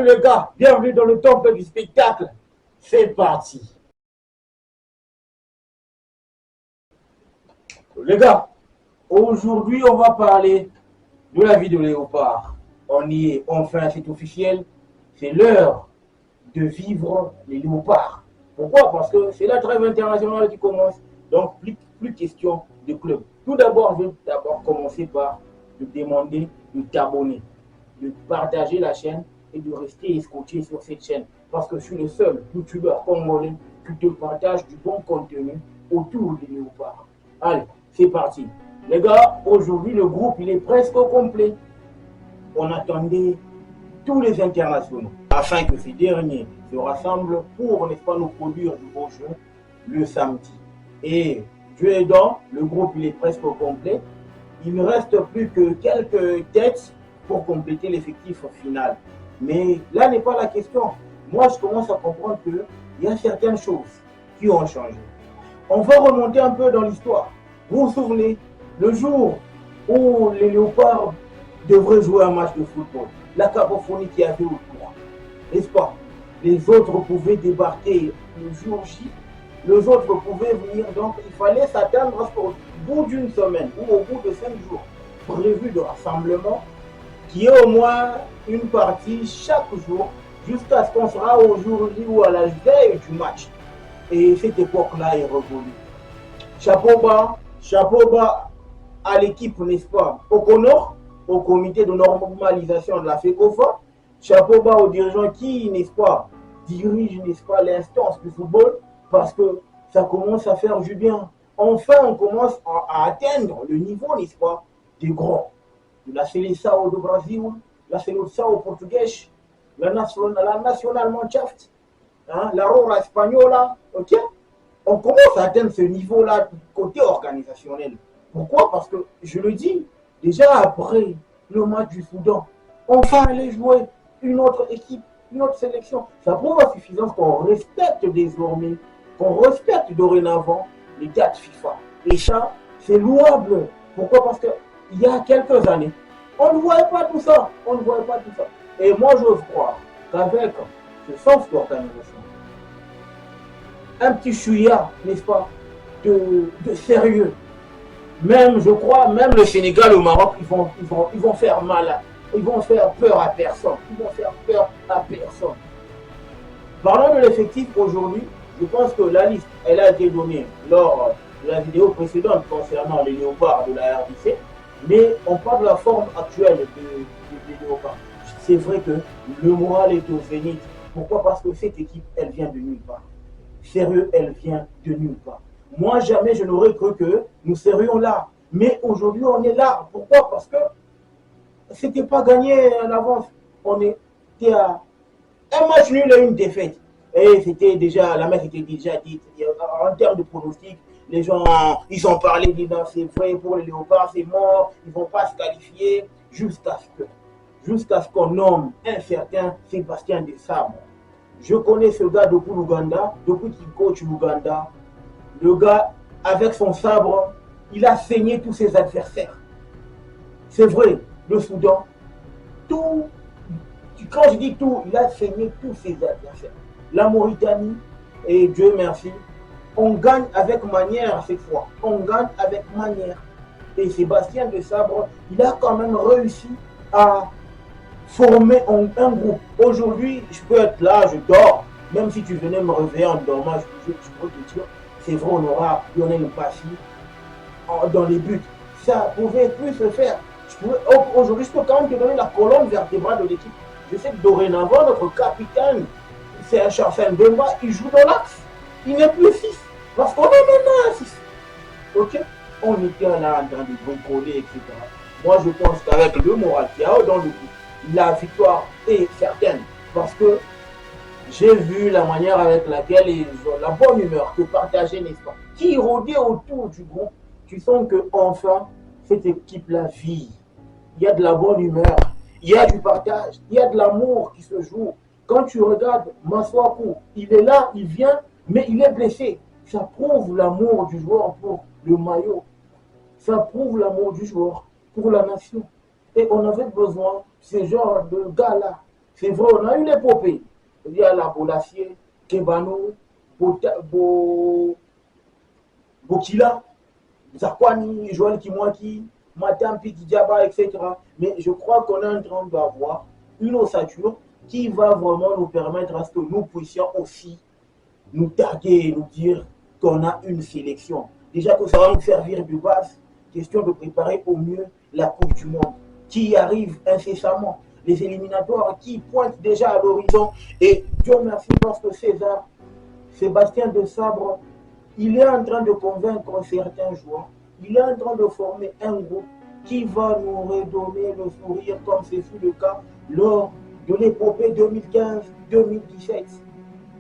les gars, bienvenue dans le temple du spectacle. C'est parti. Les gars, aujourd'hui on va parler de la vie de Léopard. On y est, enfin c'est officiel. C'est l'heure de vivre les léopards. Pourquoi? Parce que c'est la trêve internationale qui commence. Donc plus question de club. Tout d'abord, je vais commencer par te demander de t'abonner, de partager la chaîne et de rester scotché sur cette chaîne. Parce que je suis le seul youtubeur congolais qui te partage du bon contenu autour des léopards. Allez, c'est parti. Les gars, aujourd'hui le groupe il est presque complet. On attendait tous les internationaux afin que ces derniers se rassemblent pour, n'est-ce pas, nous produire du beau jeu le samedi. Et Dieu aidant, le groupe il est presque complet. Il ne reste plus que quelques têtes pour compléter l'effectif final. Mais là n'est pas la question. Moi, je commence à comprendre qu'il y a certaines choses qui ont changé. On va remonter un peu dans l'histoire. Vous vous souvenez, le jour où les léopards devraient jouer un match de football, la cacophonie qu'il y avait autour, n'est-ce pas? Les autres pouvaient débarquer le jour J, les autres pouvaient venir, donc il fallait s'attendre à ce qu'au bout d'une semaine ou au bout de 5 jours prévus de rassemblement, qu'il y ait au moins une partie chaque jour jusqu'à ce qu'on sera au jour J ou à la veille du match. Et cette époque-là est revenue. Chapeau bas à l'équipe, n'est-ce pas, au CONOR, au comité de normalisation de la FECOFA. Chapeau bas aux dirigeants qui, n'est-ce pas, dirigent, n'est-ce pas, l'instance du football, parce que ça commence à faire du bien. Enfin, on commence à atteindre le niveau, n'est-ce pas, des grands. La Seleção do Brasil, la Seleção portugaise, la National Mannschaft, hein, la Roja Española, ok? On commence à atteindre ce niveau-là du côté organisationnel. Pourquoi? Parce que, je le dis, déjà après le match du Soudan, on va aller jouer une autre équipe, une autre sélection. Ça prouve à suffisance qu'on respecte désormais, qu'on respecte dorénavant les dates FIFA. Et ça, c'est louable. Pourquoi? Parce qu'il y a quelques années, on ne voyait pas tout ça. On ne voyait pas tout ça. Et moi, j'ose croire qu'avec ce sens d'organisation, un petit chouïa, n'est-ce pas, de sérieux. Même, je crois, même le Sénégal au Maroc, ils vont faire mal, ils vont faire peur à personne. Ils vont faire peur à personne. Parlons de l'effectif aujourd'hui, je pense que la liste, elle a été donnée lors de la vidéo précédente concernant les léopards de la RDC, mais on parle de la forme actuelle des léopards. C'est vrai que le moral est au zénith. Pourquoi? Parce que cette équipe, elle vient de nulle part. Sérieux, elle vient de nulle part. Moi, jamais je n'aurais cru que nous serions là. Mais aujourd'hui, on est là. Pourquoi? Parce que c'était pas gagné à l'avance. On était à un match nul et une défaite. Et c'était déjà, la messe était déjà dite. En termes de pronostic, les gens, ils ont parlé, disent c'est vrai pour les léopards, c'est mort, ils ne vont pas se qualifier. Jusqu'à ce qu'on nomme un certain Sébastien Desabre. Je connais ce gars depuis l'Ouganda, depuis qu'il coach l'Ouganda. Le gars, avec son sabre, il a saigné tous ses adversaires. C'est vrai, le Soudan, tout, quand je dis tout, il a saigné tous ses adversaires. La Mauritanie, et Dieu merci, on gagne avec manière cette fois. On gagne avec manière. Et Sébastien Desabre, il a quand même réussi à former un groupe. Aujourd'hui, je peux être là, je dors. Même si tu venais me réveiller en dormant, je peux te dire, c'est vrai, on aura Lionel Mpassi dans les buts. Ça pouvait plus se faire. Aujourd'hui, je peux quand même te donner la colonne vertébrale de l'équipe. Je sais que dorénavant, notre capitaine, c'est un Charles Mbemba, il joue dans l'axe. Il n'est plus 6. Parce qu'on est maintenant un 6. Ok? On était là en train de bricoler, etc. Moi, je pense qu'avec le moral qu'il y a dans le groupe, la victoire est certaine. Parce que j'ai vu la manière avec laquelle ils ont la bonne humeur que partageaient, n'est-ce pas, qui rôdait autour du groupe. Tu sens que enfin cette équipe-là vit. Il y a de la bonne humeur, il y a du partage, il y a de l'amour qui se joue. Quand tu regardes Maswaku, il est là, il vient, mais il est blessé. Ça prouve l'amour du joueur pour le maillot. Ça prouve l'amour du joueur pour la nation. Et on avait besoin de ce genre de gars-là. C'est vrai, on a eu l'épopée. Il y a la Bolassier, Kebano, Bokila, Zakwani, Joël Kimwaki, Madame Pikidjaba, etc. Mais je crois qu'on est en train d'avoir une ossature qui va vraiment nous permettre à ce que nous puissions aussi nous taguer et nous dire qu'on a une sélection. Déjà que ça va nous servir de base, question de préparer au mieux la Coupe du Monde qui arrive incessamment, les éliminatoires qui pointent déjà à l'horizon. Et Dieu merci parce que Sébastien de Sabre, il est en train de convaincre certains joueurs, il est en train de former un groupe qui va nous redonner le sourire comme ce fut le cas lors de l'épopée 2015-2017.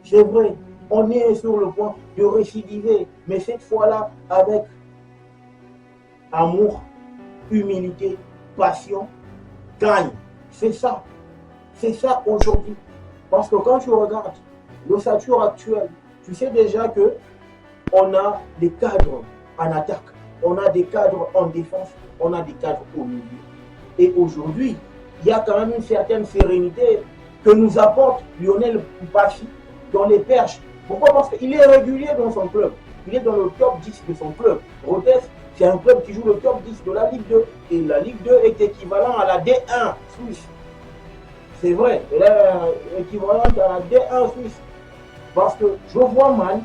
C'est vrai, on est sur le point de récidiver, mais cette fois-là avec amour, humilité, passion, gagne. C'est ça aujourd'hui. Parce que quand tu regardes l'ossature actuelle, tu sais déjà que on a des cadres en attaque, on a des cadres en défense, on a des cadres au milieu. Et aujourd'hui, il y a quand même une certaine sérénité que nous apporte Lionel Mpassi dans les perches. Pourquoi? Parce qu'il est régulier dans son club. Il est dans le top 10 de son club. Rodez, c'est un club qui joue le top 10 de la Ligue 2. Et la Ligue 2 est équivalent à la D1 suisse. C'est vrai, elle est équivalente à la D1 suisse. Parce que je vois mal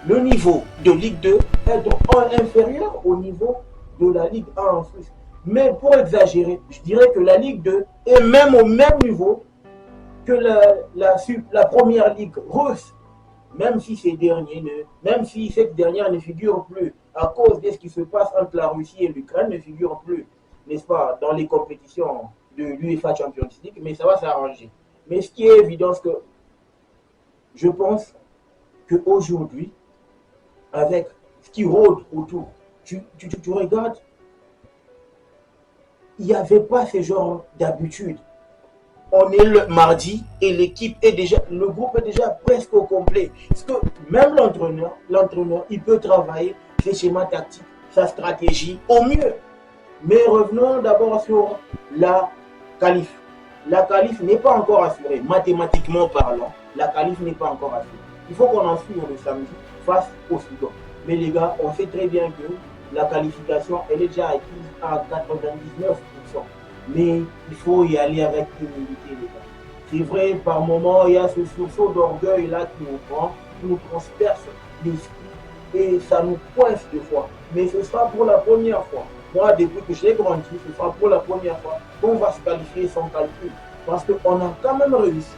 le niveau de Ligue 2 être inférieur au niveau de la Ligue 1 en Suisse. Mais pour exagérer, je dirais que la Ligue 2 est même au même niveau que la première ligue russe, même si même si cette dernière ne figure plus à cause de ce qui se passe entre la Russie et l'Ukraine, ne figure plus, n'est-ce pas, dans les compétitions de l'UEFA Champions League, mais ça va s'arranger. Mais ce qui est évident, c'est que je pense qu'aujourd'hui, avec ce qui rôde autour, tu regardes, il n'y avait pas ce genre d'habitude. On est le mardi et l'équipe est déjà, le groupe est déjà presque au complet. Parce que même l'entraîneur, il peut travailler ses schémas tactiques, sa stratégie au mieux. Mais revenons d'abord sur la qualif. La qualif n'est pas encore assurée, mathématiquement parlant. La qualif n'est pas encore assurée. Il faut qu'on en suive le samedi face au Soudan. Mais les gars, on sait très bien que la qualification, elle est déjà acquise à 99%. Mais il faut y aller avec humilité, les gars. C'est vrai, par moment, il y a ce sursaut d'orgueil là qui nous prend, qui nous transperce l'esprit et ça nous coince des fois. Mais ce sera pour la première fois. Moi, depuis que j'ai grandi, ce sera pour la première fois qu'on va se qualifier sans calcul. Parce qu'on a quand même réussi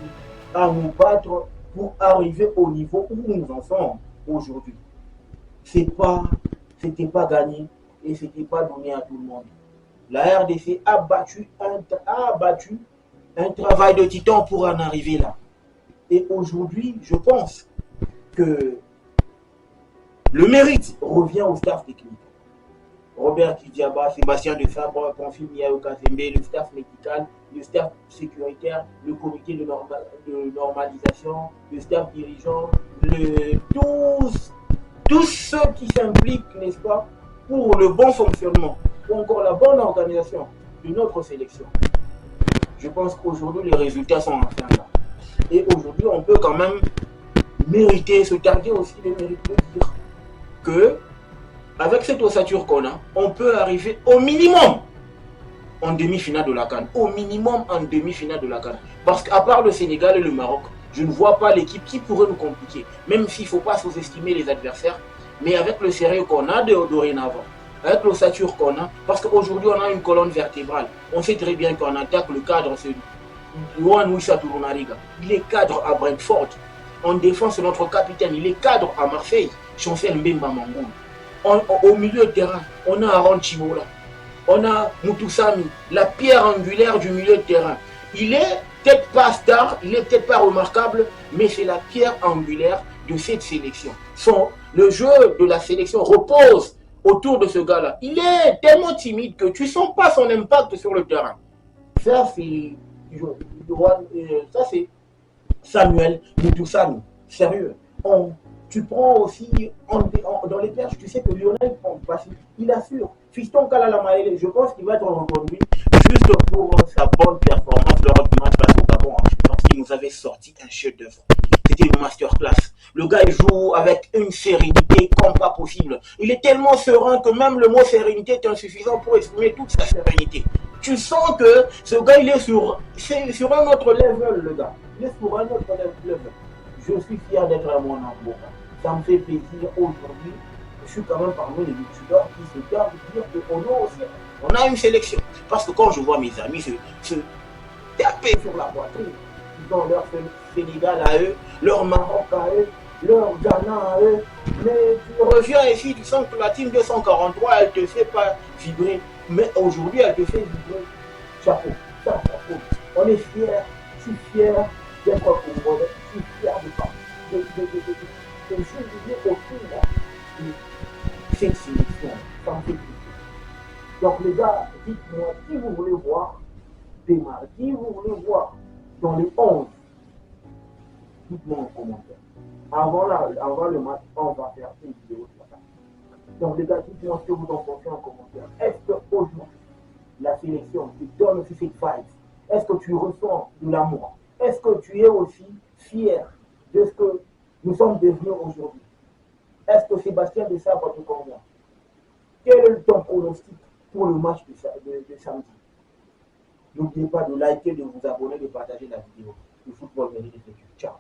à nous battre pour arriver au niveau où nous en sommes aujourd'hui. C'était pas gagné et c'était pas donné à tout le monde. La RDC a battu un travail de titan pour en arriver là. Et aujourd'hui, je pense que le mérite revient au staff technique. Robert Kidjaba, Sébastien de Sabre, Confil Miao Kazembe, le staff médical, le staff sécuritaire, le comité de normalisation, le staff dirigeant, tous ceux qui s'impliquent, n'est-ce pas, pour le bon fonctionnement, ou encore la bonne organisation de notre sélection. Je pense qu'aujourd'hui, les résultats sont enfin là. Et aujourd'hui, on peut quand même mériter, se targuer aussi le mérite de dire que avec cette ossature qu'on a, on peut arriver au minimum en demi-finale de la CAN. Au minimum en demi-finale de la CAN. Parce qu'à part le Sénégal et le Maroc, je ne vois pas l'équipe qui pourrait nous compliquer. Même s'il ne faut pas sous-estimer les adversaires, mais avec le sérieux qu'on a dorénavant, avec l'ossature qu'on a, parce qu'aujourd'hui on a une colonne vertébrale. On sait très bien qu'en attaque, le cadre, c'est Yohan Wissa Tourounariga. Il est cadre à Brentford. En défense, c'est notre capitaine. Il est cadre à Marseille. Chancel Mbemba Mangoul. Au milieu de terrain, on a Aaron Chimola. On a Moutoussami, la pierre angulaire du milieu de terrain. Il est peut-être pas star, il est peut-être pas remarquable, mais c'est la pierre angulaire de cette sélection. Le jeu de la sélection repose autour de ce gars-là. Il est tellement timide que tu ne sens pas son impact sur le terrain. Ça, c'est Samuel Moutoussami. Sérieux. Tu prends aussi dans les perches, tu sais que Lionel Mpassi, il assure. Fiston Kalala Maele, je pense qu'il va être reconduit juste pour sa bonne performance lors du match face au Gabon, lorsqu'il nous avait sorti un chef-d'œuvre. C'était une masterclass. Le gars, il joue avec une sérénité comme pas possible. Il est tellement serein que même le mot sérénité est insuffisant pour exprimer toute sa sérénité. Tu sens que ce gars, il est sur un autre level, le gars. Il est sur un autre level. Je suis fier d'être à mon avocat. Ça me fait plaisir aujourd'hui. Je suis quand même parmi les youtubeurs qui se gardent de dire qu'on a une sélection. Parce que quand je vois mes amis se taper sur la poitrine, ils ont leur Sénégal à eux, leur Maroc à eux, leur Ghana à eux. Mais tu reviens ici, tu sens que la team 243, elle ne te fait pas vibrer. Mais aujourd'hui, elle te fait vibrer. Chapeau, chapeau. On est fiers, je suis fier d'être congolais, je suis fier de juger autour de cette sélection. Ça me fait plaisir. Donc les gars, dites-moi qui vous voulez voir démarrer, qui vous voulez voir dans les 11. Dites-moi en commentaire. Avant le match, on va faire une vidéo sur ça. Donc les gars, dites-moi ce que vous en pensez en commentaire. Est-ce qu'aujourd'hui, la sélection te donne aussi cette vibe? Est-ce que tu ressens de l'amour? Est-ce que tu es aussi fier de ce que nous sommes devenus aujourd'hui? Est-ce que Sébastien Dessart va te convaincre? Quel est ton pronostic pour le match de samedi? N'oubliez pas de liker, de vous abonner, de partager la vidéo. Le football mérite de Ciao.